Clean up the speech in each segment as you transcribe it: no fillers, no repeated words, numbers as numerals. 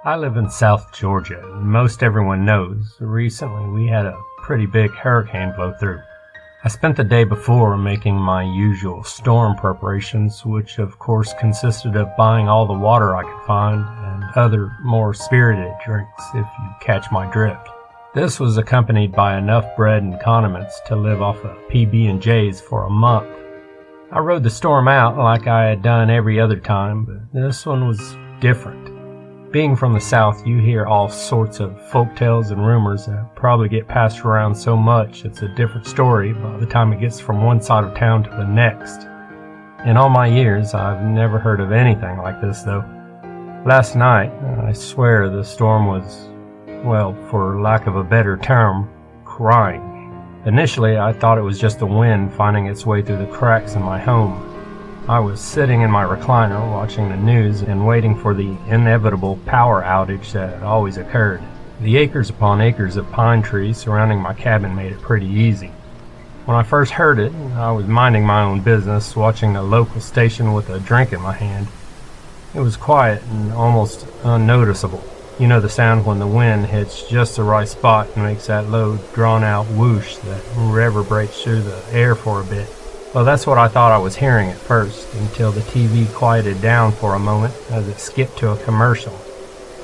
I live in South Georgia, and most everyone knows recently we had a pretty big hurricane blow through. I spent the day before making my usual storm preparations, which of course consisted of buying all the water I could find and other more spirited drinks, if you catch my drift. This was accompanied by enough bread and condiments to live off of PB&Js for a month. I rode the storm out like I had done every other time, but this one was different. Being from the South, you hear all sorts of folktales and rumors that probably get passed around so much it's a different story by the time it gets from one side of town to the next. In all my years, I've never heard of anything like this though. Last night, I swear the storm was, well, for lack of a better term, crying. Initially, I thought it was just the wind finding its way through the cracks in my home. I was sitting in my recliner watching the news and waiting for the inevitable power outage that always occurred. The acres upon acres of pine trees surrounding my cabin made it pretty easy. When I first heard it, I was minding my own business, watching the local station with a drink in my hand. It was quiet and almost unnoticeable. You know the sound when the wind hits just the right spot and makes that low, drawn-out whoosh that reverberates through the air for a bit. Well, that's what I thought I was hearing at first, until the TV quieted down for a moment as it skipped to a commercial.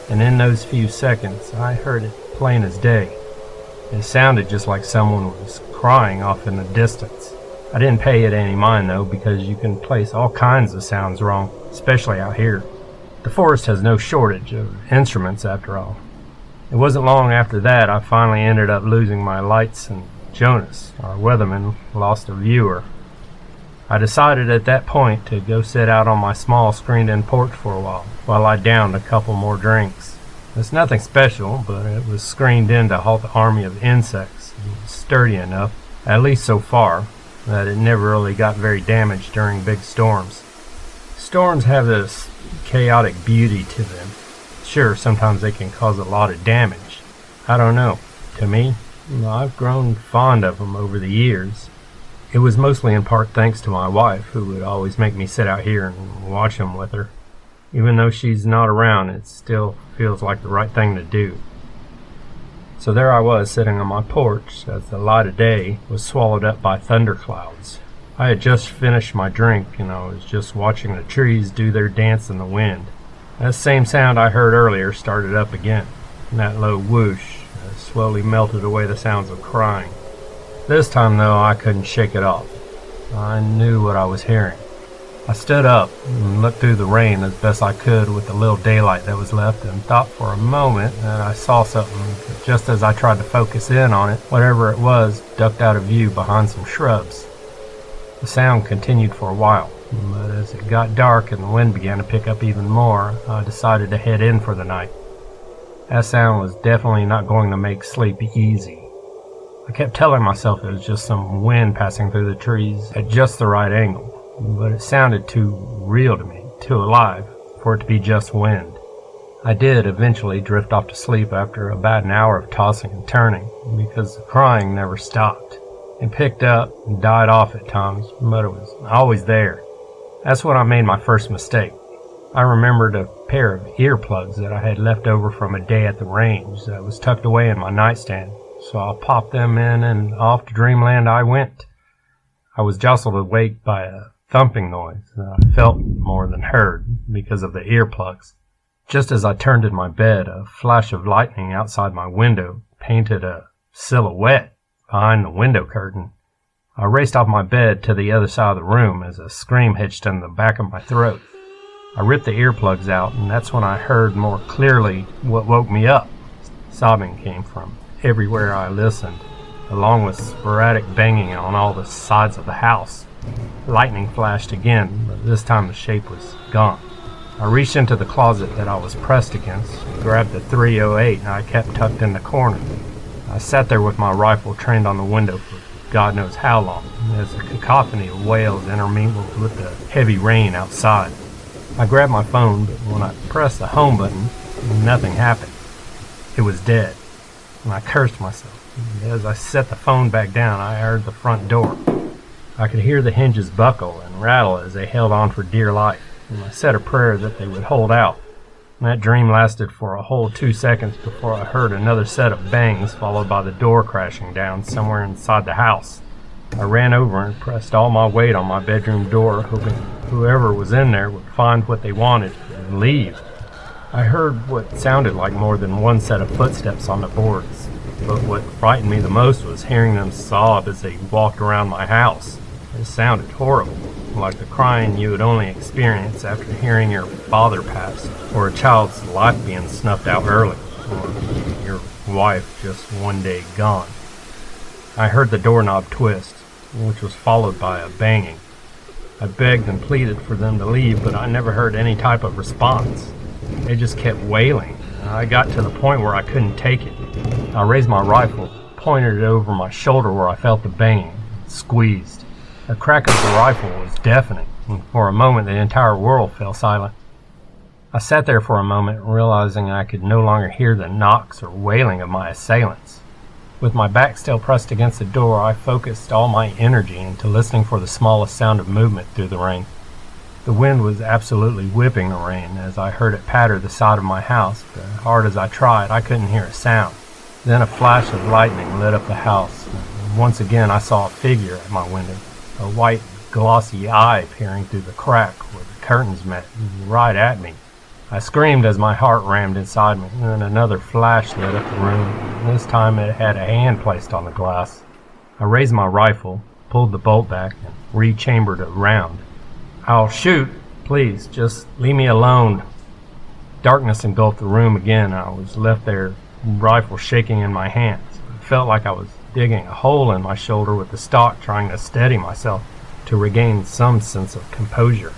And in those few seconds, I heard it plain as day. It sounded just like someone was crying off in the distance. I didn't pay it any mind, though, because you can place all kinds of sounds wrong, especially out here. The forest has no shortage of instruments, after all. It wasn't long after that I finally ended up losing my lights, and Jonas, our weatherman, lost a viewer. I decided at that point to go sit out on my small screened-in porch for a while I downed a couple more drinks. It's nothing special, but it was screened in to halt the army of insects. It was sturdy enough, at least so far, that it never really got very damaged during big storms. Storms have this chaotic beauty to them. Sure, sometimes they can cause a lot of damage. I don't know. To me, I've grown fond of them over the years. It was mostly in part thanks to my wife, who would always make me sit out here and watch them with her. Even though she's not around, it still feels like the right thing to do. So there I was, sitting on my porch as the light of day was swallowed up by thunderclouds. I had just finished my drink, and I was just watching the trees do their dance in the wind. That same sound I heard earlier started up again, and that low whoosh slowly melted away the sounds of crying. This time, though, I couldn't shake it off. I knew what I was hearing. I stood up and looked through the rain as best I could with the little daylight that was left, and thought for a moment that I saw something. But just as I tried to focus in on it, whatever it was ducked out of view behind some shrubs. The sound continued for a while, but as it got dark and the wind began to pick up even more, I decided to head in for the night. That sound was definitely not going to make sleep easy. I kept telling myself it was just some wind passing through the trees at just the right angle, but it sounded too real to me, too alive, for it to be just wind. I did eventually drift off to sleep after about an hour of tossing and turning, because the crying never stopped. It picked up and died off at times, but it was always there. That's when I made my first mistake. I remembered a pair of earplugs that I had left over from a day at the range that was tucked away in my nightstand. So I popped them in and off to dreamland I went. I was jostled awake by a thumping noise that I felt more than heard because of the earplugs. Just as I turned in my bed, a flash of lightning outside my window painted a silhouette behind the window curtain. I raced off my bed to the other side of the room as a scream hitched in the back of my throat. I ripped the earplugs out, and that's when I heard more clearly what woke me up. Sobbing came from everywhere I listened, along with sporadic banging on all the sides of the house. Lightning flashed again, but this time the shape was gone. I reached into the closet that I was pressed against, grabbed the .308 I kept tucked in the corner. I sat there with my rifle trained on the window for God knows how long, as a cacophony of wails intermingled with the heavy rain outside. I grabbed my phone, but when I pressed the home button, nothing happened. It was dead. And I cursed myself. As I set the phone back down, I heard the front door. I could hear the hinges buckle and rattle as they held on for dear life, and I said a prayer that they would hold out. That dream lasted for a whole 2 seconds before I heard another set of bangs, followed by the door crashing down somewhere inside the house. I ran over and pressed all my weight on my bedroom door, hoping whoever was in there would find what they wanted and leave. I heard what sounded like more than one set of footsteps on the boards, but what frightened me the most was hearing them sob as they walked around my house. It sounded horrible, like the crying you would only experience after hearing your father pass, or a child's life being snuffed out early, or your wife just one day gone. I heard the doorknob twist, which was followed by a banging. I begged and pleaded for them to leave, but I never heard any type of response. They just kept wailing. I got to the point where I couldn't take it. I raised my rifle, pointed it over my shoulder where I felt the banging, squeezed. The crack of the rifle was deafening, and for a moment the entire world fell silent. I sat there for a moment, realizing I could no longer hear the knocks or wailing of my assailants. With my back still pressed against the door, I focused all my energy into listening for the smallest sound of movement through the rain. The wind was absolutely whipping the rain as I heard it patter the side of my house, but hard as I tried, I couldn't hear a sound. Then a flash of lightning lit up the house, and once again I saw a figure at my window, a white, glossy eye peering through the crack where the curtains met, right at me. I screamed as my heart rammed inside me, and then another flash lit up the room. This time it had a hand placed on the glass. I raised my rifle, pulled the bolt back, and rechambered a round. "I'll shoot. Please, just leave me alone." Darkness engulfed the room again. I was left there, rifle shaking in my hands. It felt like I was digging a hole in my shoulder with the stock, trying to steady myself to regain some sense of composure.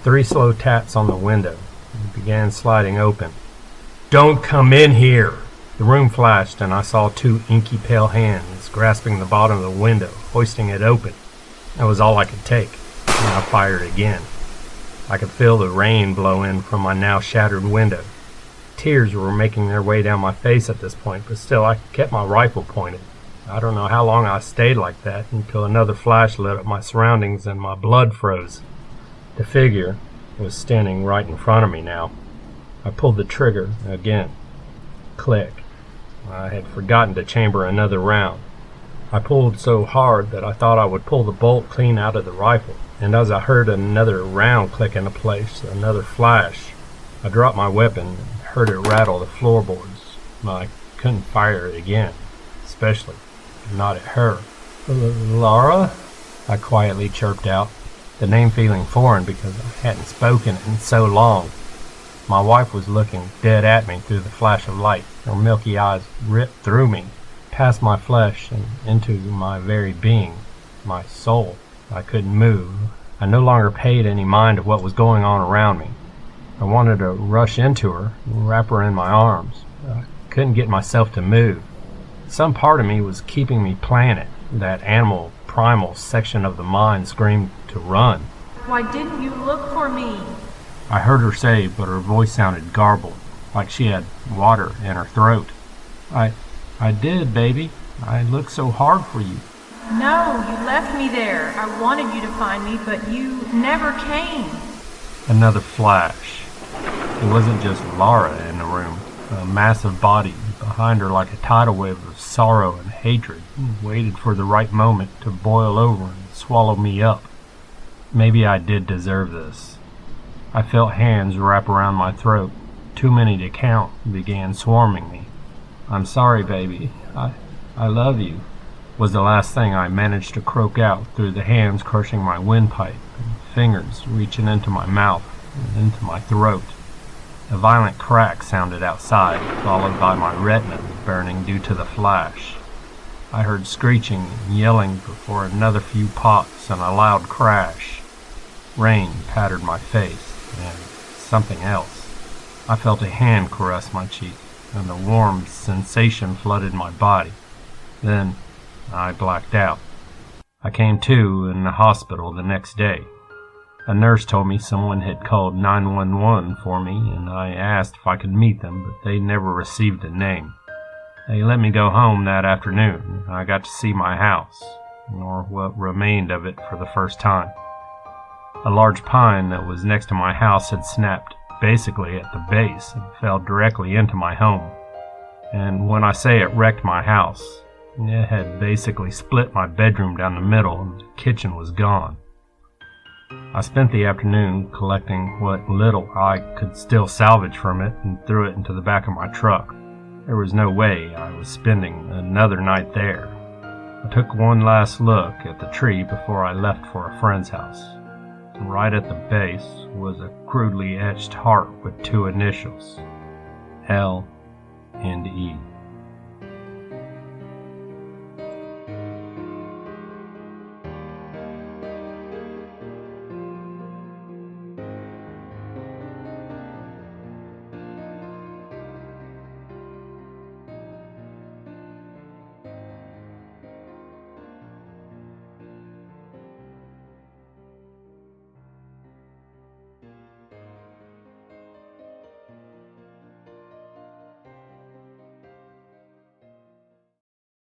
3 slow taps on the window. It began sliding open. "Don't come in here!" The room flashed, and I saw 2 inky pale hands grasping the bottom of the window, hoisting it open. That was all I could take, and I fired again. I could feel the rain blow in from my now shattered window. Tears were making their way down my face at this point, but still I kept my rifle pointed. I don't know how long I stayed like that until another flash lit up my surroundings and my blood froze. The figure was standing right in front of me now. I pulled the trigger again. Click. I had forgotten to chamber another round. I pulled so hard that I thought I would pull the bolt clean out of the rifle, and as I heard another round click into place, another flash, I dropped my weapon and heard it rattle the floorboards. I couldn't fire it again, especially not at her. "Laura?" I quietly chirped out, the name feeling foreign because I hadn't spoken it in so long. My wife was looking dead at me through the flash of light. Her milky eyes ripped through me, past my flesh and into my very being, my soul. I couldn't move. I no longer paid any mind to what was going on around me. I wanted to rush into her, wrap her in my arms. I couldn't get myself to move. Some part of me was keeping me planted. That animal, primal section of the mind screamed to run. "Why didn't you look for me?" I heard her say, but her voice sounded garbled, like she had water in her throat. I did, baby. I looked so hard for you." "No, you left me there. I wanted you to find me, but you never came." Another flash. It wasn't just Laura in the room. A massive body behind her, like a tidal wave of sorrow and hatred, waited for the right moment to boil over and swallow me up. Maybe I did deserve this. I felt hands wrap around my throat. Too many to count began swarming me. "I'm sorry, baby. I love you," was the last thing I managed to croak out through the hands crushing my windpipe and fingers reaching into my mouth and into my throat. A violent crack sounded outside, followed by my retinas burning due to the flash. I heard screeching and yelling before another few pops and a loud crash. Rain pattered my face, and something else. I felt a hand caress my cheek, and a warm sensation flooded my body. Then I blacked out. I came to in the hospital the next day. A nurse told me someone had called 911 for me, and I asked if I could meet them, but they never received a name. They let me go home that afternoon. I got to see my house, or what remained of it, for the first time. A large pine that was next to my house had snapped basically at the base and fell directly into my home. And when I say it wrecked my house, it had basically split my bedroom down the middle and the kitchen was gone. I spent the afternoon collecting what little I could still salvage from it and threw it into the back of my truck. There was no way I was spending another night there. I took one last look at the tree before I left for a friend's house. And right at the base was a crudely etched heart with two initials, L and E.